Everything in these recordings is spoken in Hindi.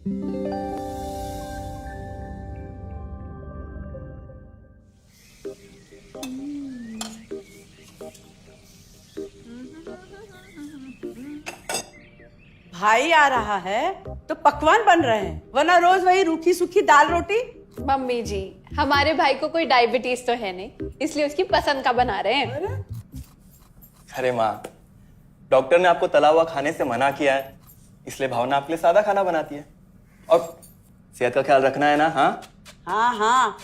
भाई आ रहा है तो पकवान बन रहे हैं, वरना रोज वही रूखी सूखी दाल रोटी। मम्मी जी, हमारे भाई को कोई डायबिटीज तो है नहीं, इसलिए उसकी पसंद का बना रहे हैं। अरे माँ, डॉक्टर ने आपको तला हुआ खाने से मना किया है, इसलिए भावना आपके लिए सादा खाना बनाती है। और सेहत का ख्याल रखना है ना। हाँ हाँ हाँ,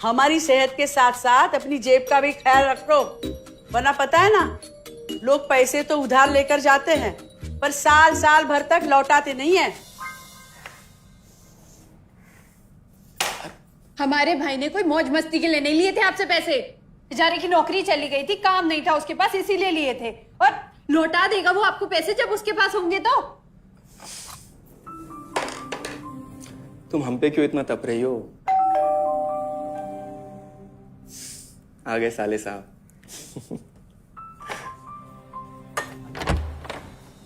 हमारी सेहत के साथ साथ अपनी जेब का भी ख्याल रखो, वरना पता है ना, लोग पैसे तो उधार लेकर जाते हैं पर साल साल भर तक लौटाते नहीं है। हमारे भाई ने कोई मौज मस्ती के लिए नहीं लिए थे आपसे पैसे। बेचारे की नौकरी चली गई थी, काम नहीं था उसके पास, इसीलिए लिए थे। और लौटा देगा वो आपको पैसे जब उसके पास होंगे तो। तुम हम पे क्यों इतना तप रही हो? आ गए साले साहब।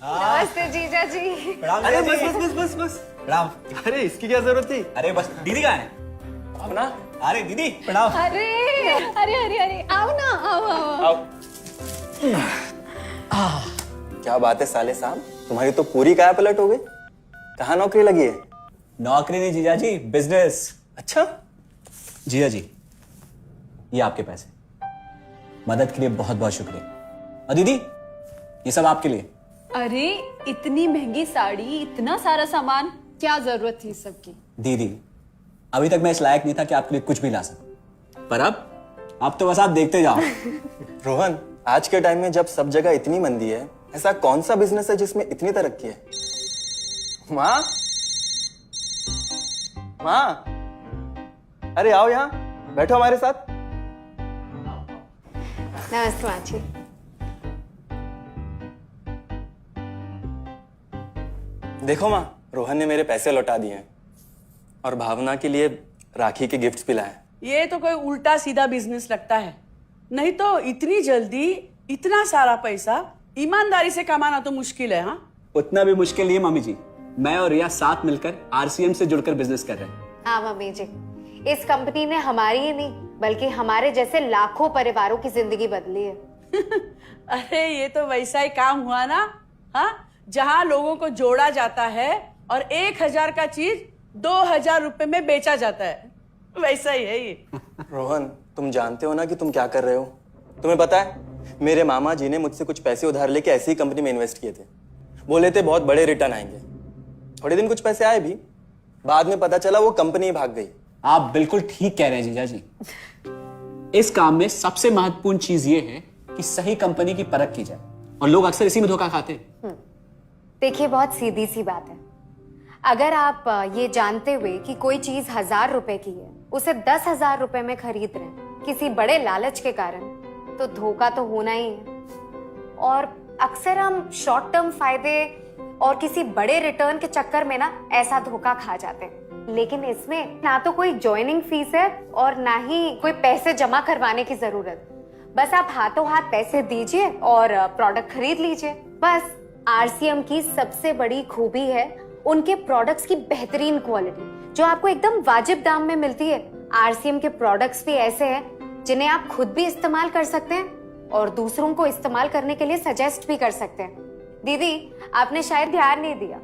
नमस्ते जीजा जी। अरे बस बस बस बस बस प्रणाम। अरे इसकी क्या जरूरत थी? अरे बस दीदी कहाँ है? भावना, अरे दीदी प्रणाम। अरे अरे अरे अरे आओ ना, आओ आओ। आओ। क्या बात है साले साहब, तुम्हारी तो पूरी काया पलट हो गई। कहाँ नौकरी लगी है? नौकरी नहीं जीजा जी, बिजनेस। अच्छा जीजा जी, ये आपके पैसे, मदद के लिए बहुत बहुत शुक्रिया। और दीदी, ये सब आपके लिए। अरे इतनी महंगी साड़ी, इतना सारा सामान, क्या जरूरत थी सबकी? दीदी, अभी तक मैं इस लायक नहीं था कि आपके लिए कुछ भी ला सकूं, पर अब तो बस आप देखते जाओ। रोहन, आज के टाइम में जब सब जगह इतनी मंदी है, ऐसा कौन सा बिजनेस है जिसमें इतनी तरक्की है? माँ, माँ, अरे आओ यहाँ बैठो हमारे साथ। नमस्ते माँ जी। देखो माँ, रोहन ने मेरे पैसे लौटा दिए हैं और भावना के लिए राखी के गिफ्ट्स भी लाए। ये तो कोई उल्टा सीधा बिजनेस लगता है, नहीं तो इतनी जल्दी इतना सारा पैसा ईमानदारी से कमाना तो मुश्किल है। हाँ, उतना भी मुश्किल नहीं है मम्मी जी। मैं और रिया साथ मिलकर आरसीएम से जुड़कर बिजनेस कर रहे हैं। हाँ मम्मी जी, इस कंपनी ने हमारी ही नहीं बल्कि हमारे जैसे लाखों परिवारों की जिंदगी बदली है। अरे ये तो वैसा ही काम हुआ ना, हाँ, जहाँ लोगों को जोड़ा जाता है और 1000 का चीज 2000 रुपए में बेचा जाता है, वैसा ही है ये। रोहन, तुम जानते हो ना कि तुम क्या कर रहे हो? तुम्हें पता है, मेरे मामा जी ने मुझसे कुछ पैसे उधार लेके ऐसी ही कंपनी में इन्वेस्ट किए थे। बोले थे बहुत बड़े रिटर्न आएंगे। थोड़े दिन कुछ पैसे आए भी, बाद में पता चला वो कंपनी ही भाग गई। आप बिल्कुल ठीक कह रहे हैं जीजा जी। इस काम में सबसे महत्वपूर्ण चीज ये है कि सही कंपनी की परख की जाए, और लोग अक्सर इसी में धोखा खाते हैं। देखिए, बहुत सीधी सी बात है। अगर आप ये जानते हुए कि कोई चीज 1000 रुपए की है, उसे 10,000 रुपए में खरीद रहे हैं किसी बड़े लालच के कारण, तो धोखा तो होना ही है। और अक्सर हम शॉर्ट टर्म फायदे और किसी बड़े रिटर्न के चक्कर में ना ऐसा धोखा खा जाते हैं। लेकिन इसमें ना तो कोई ज्वाइनिंग फीस है और ना ही कोई पैसे जमा करवाने की जरूरत। बस आप हाथों हाथ पैसे दीजिए और प्रोडक्ट खरीद लीजिए। बस आरसीएम की सबसे बड़ी खूबी है उनके प्रोडक्ट्स की बेहतरीन क्वालिटी, जो आपको एकदम वाजिब दाम में मिलती है। आरसीएम के प्रोडक्ट्स भी ऐसे हैं जिन्हें आप खुद भी इस्तेमाल कर सकते हैं और दूसरों को इस्तेमाल करने के लिए सजेस्ट भी कर सकते हैं। दीदी, आपने शायद ध्यान नहीं दिया,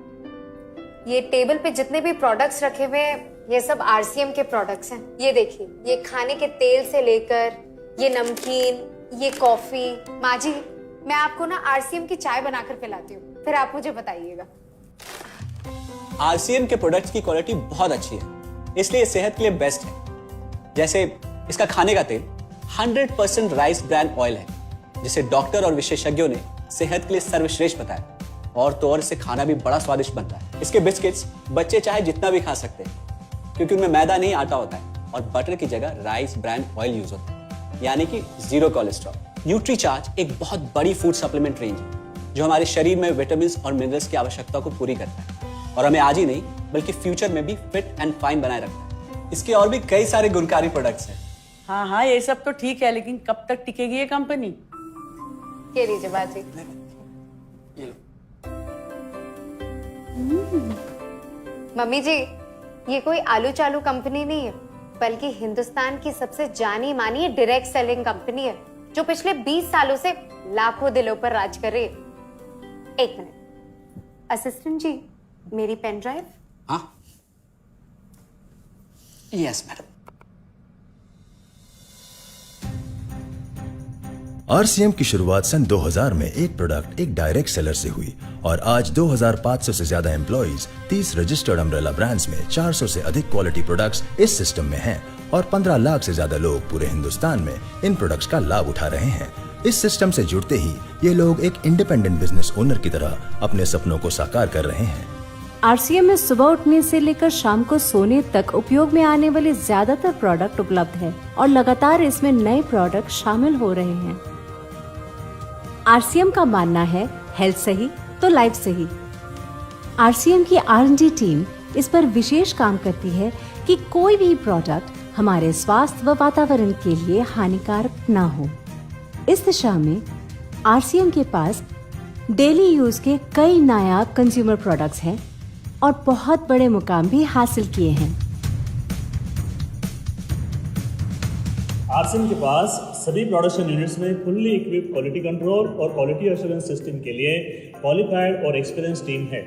ये टेबल पे जितने भी प्रोडक्ट्स रखे हुए हैं, ये सब आरसीएम के प्रोडक्ट्स हैं। ये देखिए, ये खाने के तेल से लेकर ये नमकीन, ये कॉफी। माँ जी, मैं आपको ना आरसीएम की चाय बनाकर पिलाती हूँ, फिर आप मुझे बताइएगा। आरसीएम के प्रोडक्ट्स की क्वालिटी बहुत अच्छी है, इसलिए सेहत के लिए बेस्ट है। जैसे इसका खाने का तेल 100% राइस ब्रांड ऑयल है, जिसे डॉक्टर और विशेषज्ञों ने सेहत के लिए सर्वश्रेष्ठ बताया। और तो और इसे खाना भी बड़ा स्वादिष्ट बनता है। इसके बिस्किट्स बच्चे चाहे जितना भी खा सकते हैं, क्योंकि उनमें मैदा नहीं आटा होता है और बटर की जगह राइस ब्रांड ऑयल यूज होता है, यानी कि 0 कोलेस्ट्रॉल। न्यूट्रीचार्ज एक बहुत बड़ी फूड सप्लीमेंट रेंज है, जो हमारे शरीर में विटामिन और मिनरल्स की आवश्यकता को पूरी करता है और हमें आज ही नहीं बल्कि फ्यूचर में भी फिट एंड फाइन बनाए रखता है। इसके और भी कई सारे गुणकारी प्रोडक्ट्स हैं। हाँ हाँ, ये सब तो ठीक है, लेकिन कब तक टिकेगी ये कंपनी? के लीजिए बाजी। मम्मी जी, ये कोई आलू चालू कंपनी नहीं है, बल्कि हिंदुस्तान की सबसे जानी मानी डायरेक्ट सेलिंग कंपनी है, जो पिछले 20 सालों से लाखों दिलों पर राज कर रही है। एक मिनट, असिस्टेंट जी, मेरी पेन ड्राइव। हाँ, यस मैडम। आरसीएम की शुरुआत सन 2000 में एक प्रोडक्ट एक डायरेक्ट सेलर से हुई और आज 2500 से ज्यादा एम्प्लॉइज, 30 रजिस्टर्ड अम्ब्रेला ब्रांड्स में 400 से अधिक क्वालिटी प्रोडक्ट्स इस सिस्टम में हैं और 15 लाख से ज्यादा लोग पूरे हिंदुस्तान में इन प्रोडक्ट्स का लाभ उठा रहे हैं। इस सिस्टम से जुड़ते ही ये लोग एक इंडिपेंडेंट बिजनेस ओनर की तरह अपने सपनों को साकार कर रहे हैं। आरसीएम में सुबह उठने से लेकर शाम को सोने तक उपयोग में आने वाले ज्यादातर प्रोडक्ट उपलब्ध है और लगातार इसमें नए प्रोडक्ट शामिल हो रहे हैं। आरसीएम का मानना है हेल्थ सही तो लाइफ सही। आरसीएम की R&D टीम इस पर विशेष काम करती है कि कोई भी प्रोडक्ट हमारे स्वास्थ्य व वातावरण के लिए हानिकारक ना हो। इस दिशा में आरसीएम के पास डेली यूज के कई नायाब कंज्यूमर प्रोडक्ट्स हैं और बहुत बड़े मुकाम भी हासिल किए हैं। आरसीएम के पास सभी प्रोडक्शन यूनिट्स में फुल्ली इक्विप्ड क्वालिटी कंट्रोल और क्वालिटी एश्योरेंस सिस्टम के लिए क्वालिफाइड और एक्सपीरियंस टीम है,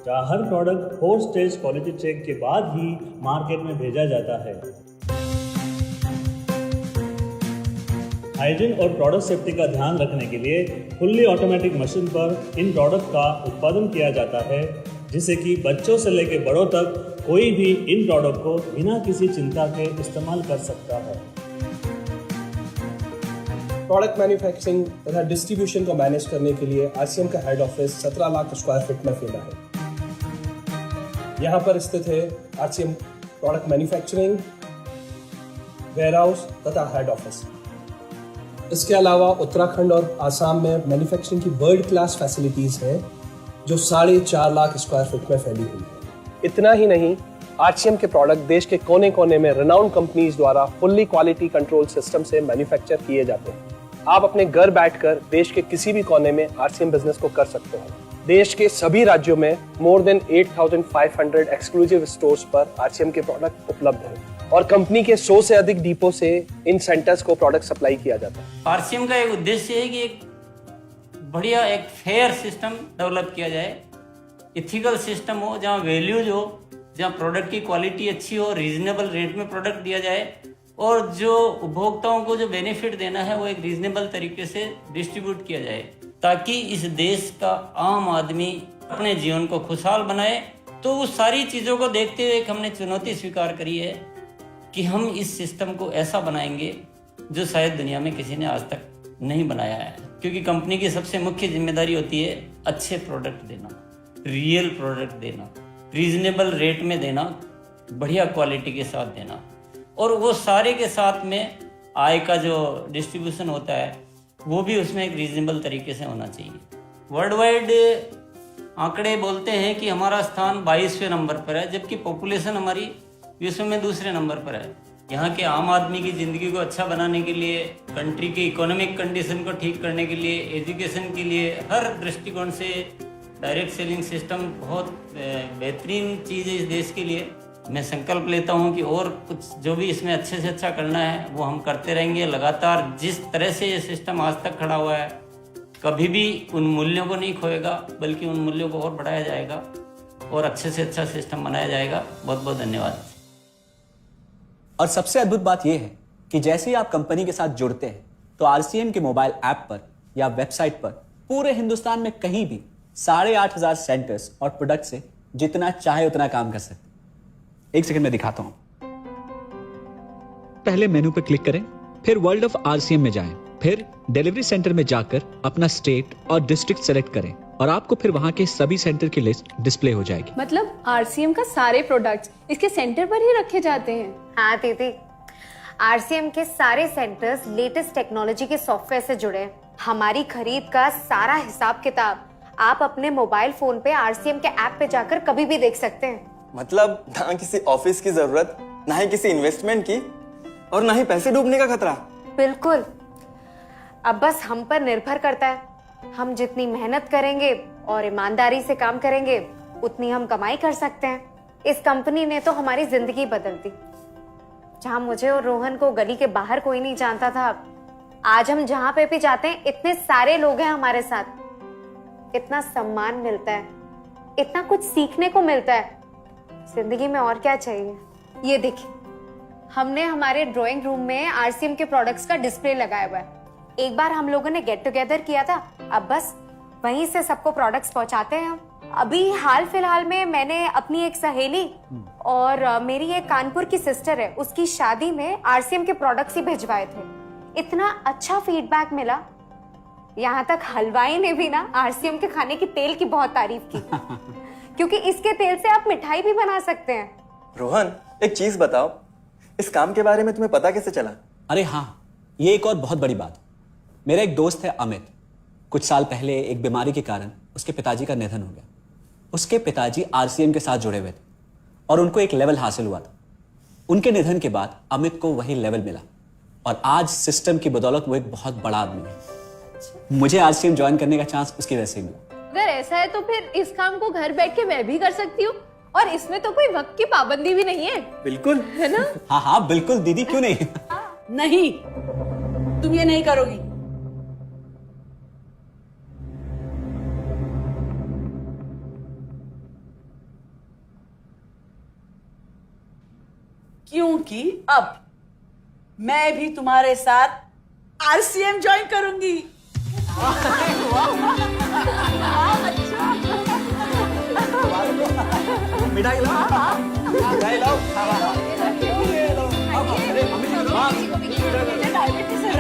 जहां हर प्रोडक्ट 4 स्टेज क्वालिटी चेक के बाद ही मार्केट में भेजा जाता है। हाइजीन और प्रोडक्ट सेफ्टी का ध्यान रखने के लिए फुल्ली ऑटोमेटिक मशीन पर इन प्रोडक्ट का उत्पादन किया जाता है, जिससे कि बच्चों से लेकर बड़ों तक कोई भी इन प्रोडक्ट को बिना किसी चिंता के इस्तेमाल कर सकता है। प्रोडक्ट मैन्युफैक्चरिंग तथा डिस्ट्रीब्यूशन को मैनेज करने के लिए आरसीएम का head office 17 lakh square feet में फैला है। यहाँ पर स्थित है आरसीएम प्रोडक्ट मैन्युफैक्चरिंग, वेयरहाउस तथा हेड ऑफिस। इसके अलावा उत्तराखंड और आसाम में मैन्युफैक्चरिंग की वर्ल्ड क्लास फैसिलिटीज हैं, जो 4.5 लाख स्क्वायर फीट में फैली हुई है। इतना ही नहीं, आरसीएम के प्रोडक्ट देश के कोने कोने में रेनाउंड कंपनीज द्वारा फुल्ली क्वालिटी कंट्रोल सिस्टम से मैन्युफैक्चर किए जाते हैं। आप अपने घर बैठकर देश के किसी भी कोने में आरसीएम बिजनेस को कर सकते हैं। देश के सभी राज्यों में मोर देन 8,500 एक्सक्लूसिव स्टोर्स पर आरसीएम के प्रोडक्ट उपलब्ध हैं और कंपनी के 100 से अधिक डिपो से इन सेंटर्स को प्रोडक्ट सप्लाई किया जाता है। आरसीएम का एक उद्देश्य है कि एक बढ़िया एक फेयर सिस्टम डेवलप किया जाए, इथिकल सिस्टम हो, जहाँ वैल्यूज हो, जहाँ प्रोडक्ट की क्वालिटी अच्छी हो, रीजनेबल रेट में प्रोडक्ट दिया जाए और जो उपभोक्ताओं को जो बेनिफिट देना है वो एक रीजनेबल तरीके से डिस्ट्रीब्यूट किया जाए, ताकि इस देश का आम आदमी अपने जीवन को खुशहाल बनाए। तो उस सारी चीज़ों को देखते हुए एक हमने चुनौती स्वीकार करी है कि हम इस सिस्टम को ऐसा बनाएंगे जो शायद दुनिया में किसी ने आज तक नहीं बनाया है, क्योंकि कंपनी की सबसे मुख्य जिम्मेदारी होती है अच्छे प्रोडक्ट देना, रियल प्रोडक्ट देना, रीजनेबल रेट में देना, बढ़िया क्वालिटी के साथ देना, और वो सारे के साथ में आय का जो डिस्ट्रीब्यूशन होता है वो भी उसमें एक रीजनेबल तरीके से होना चाहिए। वर्ल्ड वाइड आंकड़े बोलते हैं कि हमारा स्थान 22वें नंबर पर है, जबकि पॉपुलेशन हमारी विश्व में दूसरे नंबर पर है। यहाँ के आम आदमी की ज़िंदगी को अच्छा बनाने के लिए, कंट्री की इकोनॉमिक कंडीशन को ठीक करने के लिए, एजुकेशन के लिए, हर दृष्टिकोण से डायरेक्ट सेलिंग सिस्टम बहुत बेहतरीन चीज़ है इस देश के लिए। मैं संकल्प लेता हूँ कि और कुछ जो भी इसमें अच्छे से अच्छा करना है वो हम करते रहेंगे लगातार। जिस तरह से ये सिस्टम आज तक खड़ा हुआ है, कभी भी उन मूल्यों को नहीं खोएगा, बल्कि उन मूल्यों को और बढ़ाया जाएगा और अच्छे से अच्छा सिस्टम बनाया जाएगा। बहुत बहुत धन्यवाद। और सबसे अद्भुत बात यह है कि जैसे ही आप कंपनी के साथ जुड़ते हैं तो आरसीएम के मोबाइल ऐप पर या वेबसाइट पर पूरे हिंदुस्तान में कहीं भी 8,500 सेंटर्स और प्रोडक्ट से जितना चाहे उतना काम कर सकते हैं। एक सेकंड में दिखाता हूं। पहले मेनू पर क्लिक करें, फिर वर्ल्ड ऑफ आरसीएम में जाएं, फिर डिलीवरी सेंटर में जाकर अपना स्टेट और डिस्ट्रिक्ट सेलेक्ट करें और आपको फिर वहां के सभी सेंटर की लिस्ट डिस्प्ले हो जाएगी। मतलब आरसीएम का सारे प्रोडक्ट्स इसके सेंटर पर ही रखे जाते हैं? हाँ दीदी, आरसीएम के सारे सेंटर्स लेटेस्ट टेक्नोलॉजी के सॉफ्टवेयर से जुड़े हैं। हमारी खरीद का सारा हिसाब किताब आप अपने मोबाइल फोन पे आरसीएम के ऐप पे जाकर कभी भी देख सकते हैं। मतलब ना किसी ऑफिस की जरूरत, ना ही किसी इन्वेस्टमेंट की, और ना ही पैसे डूबने का खतरा। बिल्कुल। अब बस हम पर निर्भर करता है, हम जितनी मेहनत करेंगे और ईमानदारी से काम करेंगे उतनी हम कमाई कर सकते हैं। इस कंपनी ने तो हमारी जिंदगी बदल दी। जहां मुझे और रोहन को गली के बाहर कोई नहीं जानता था, आज हम जहां पे भी जाते हैं इतने सारे लोग हैं हमारे साथ। इतना सम्मान मिलता है, इतना कुछ सीखने को मिलता है। जिंदगी में और क्या चाहिए। ये देखिए, हमने हमारे ड्राइंग रूम में आरसीएम के प्रोडक्ट्स का डिस्प्ले लगाया हुआ है। एक बार हम लोगों ने गेट टुगेदर किया था, अब बस वहीं से सबको प्रोडक्ट्स पहुंचाते हैं हम। अभी हाल फिलहाल में मैंने अपनी एक सहेली और मेरी एक कानपुर की सिस्टर है, उसकी शादी में आरसीएम के प्रोडक्ट्स ही भिजवाए थे। इतना अच्छा फीडबैक मिला, यहाँ तक हलवाई ने भी ना आरसीएम के खाने की तेल की बहुत तारीफ की क्योंकि इसके तेल से आप मिठाई भी बना सकते हैं। रोहन, एक चीज बताओ, इस काम के बारे में तुम्हें पता कैसे चला? अरे हाँ, ये एक और बहुत बड़ी बात। मेरा एक दोस्त है अमित, कुछ साल पहले एक बीमारी के कारण उसके पिताजी का निधन हो गया। उसके पिताजी आरसीएम के साथ जुड़े हुए थे और उनको एक लेवल हासिल हुआ था। उनके निधन के बाद अमित को वही लेवल मिला और आज सिस्टम की बदौलत वो एक बहुत बड़ा आदमी है। मुझे आरसीएम ज्वाइन करने का चांस उसकी वजह से मिला। अगर ऐसा है तो फिर इस काम को घर बैठ के मैं भी कर सकती हूँ, और इसमें तो कोई वक्त की पाबंदी भी नहीं है। बिल्कुल, है ना? हाँ हाँ बिल्कुल दीदी, क्यों नहीं। नहीं, तुम ये नहीं करोगी। क्योंकि अब मैं भी तुम्हारे साथ आरसीएम ज्वाइन करूंगी। मिठाई लाओ, मिठाई लाओ। डायबिटीज है।